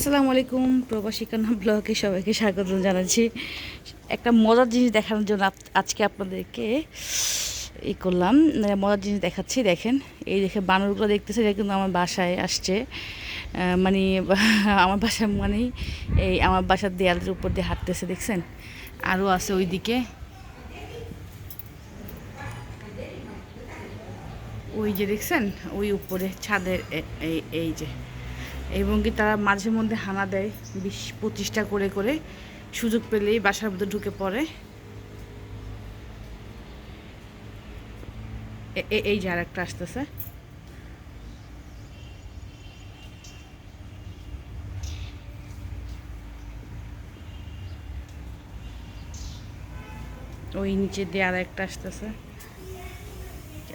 আসসালামু আলাইকুম, প্রবাসী কান্না ব্লগে সবাইকে স্বাগত জানাচ্ছি। একটা মজার জিনিস দেখানোর জন্য আজকে আপনাদেরকে করলাম, মজার জিনিস দেখাচ্ছি। দেখেন, এই দেখে বানরগুলো দেখতেছে, এটা কিন্তু আমার বাসায় আসছে। মানে আমার বাসা মানেই এই আমার বাসার দেয়ালের উপর দিয়ে হাঁটতেছে, দেখছেন? আরও আছে ওইদিকে, ওই যে দেখছেন, ওই উপরে ছাদের এই যে, এবং কি তারা মাঝে মধ্যে হানা দেয় 20-25টা করে করে, সুযোগ পেলেই বাসার মধ্যে ঢুকে পড়ে। এই যে আর একটা আসতেছে, ওই নিচে দিয়ে আর একটা আসতেছে,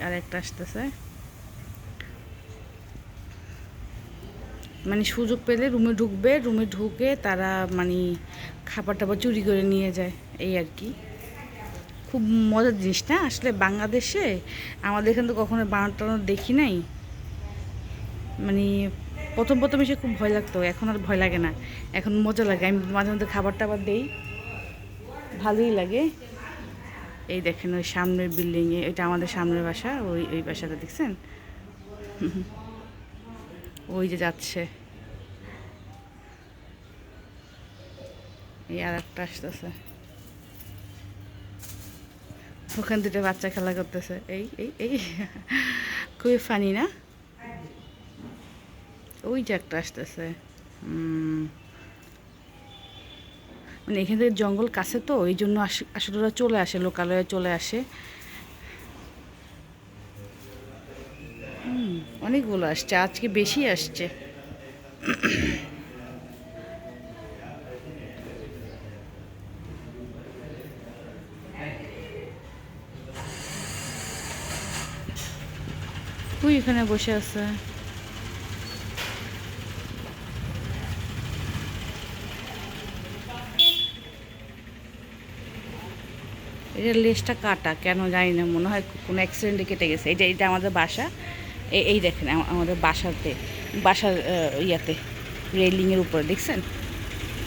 আর একটা আসতেছে। মানে সুযোগ পেলে রুমে ঢুকবে, রুমে ঢুকে তারা মানে খাবার টাবার চুরি করে নিয়ে যায়, এই আর কি। খুব মজার জিনিস না আসলে। বাংলাদেশে আমাদের এখানে তো কখনো বানর টানর দেখি নাই। মানে প্রথম প্রথম এসে খুব ভয় লাগতো, এখন আর ভয় লাগে না, এখন মজা লাগে। আমি মাঝে মধ্যে খাবার টাবার দেই, ভালোই লাগে। এই দেখেন ওই সামনের বিল্ডিংয়ে, এটা আমাদের সামনের বাসা, ওই ওই বাসাটা দেখছেন, ওই যে যাচ্ছে। এই আর একটা আসতেছে, ওখান দুটো বাচ্চা খেলা করতেছে, এই এই এই খুবই ফানি না? ওই যে একটা আসতেছে। মানে এখান থেকে জঙ্গল কাছে তো, এই জন্য আসলে ওরা চলে আসে, লোকালয়ে চলে আসে। অনেকগুলো আসছে, আজকে বেশি আসছে। ওই এখানে বসে আছে। এটা লেজটা কাটা, কেন জানি না, মনে হয় কোনো অ্যাক্সিডেন্টে কেটে গেছে। এটা এটা আমাদের বাসা। এই দেখেন আমাদের বাসাতে, বাসার ইয়াতে রেলিংয়ের উপরে দেখছেন,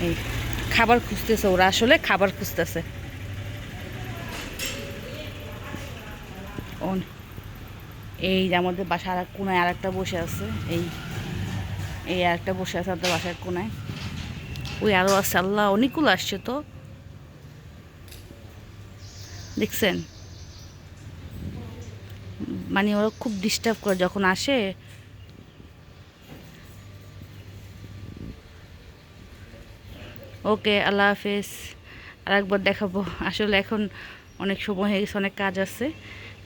এই খাবার খুঁজতেছে ওরা, আসলে খাবার খুঁজতেছে। এই যে আমাদের বাসার আর কোনায় আর একটা বসে আছে, এই এই আর একটা বসে আছে আমাদের বাসার কোনায়। ওই আরও আছে, আল্লাহ অনেকগুলো আসছে তো, দেখছেন? মানে ওরা খুব ডিস্টার্ব করে যখন আসে। ওকে, আল্লাহ হাফেজ। আর একবার দেখাবো, আসলে এখন অনেক সময় হয়ে গেছে, অনেক কাজ আছে।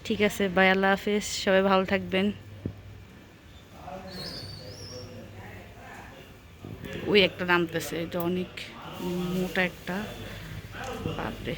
ঠিক আছে, বাই, আল্লাহ হাফেজ, সবাই ভালো থাকবেন। ওই একটা নামতেছে, এটা অনেক মোটা একটা, বাপরে।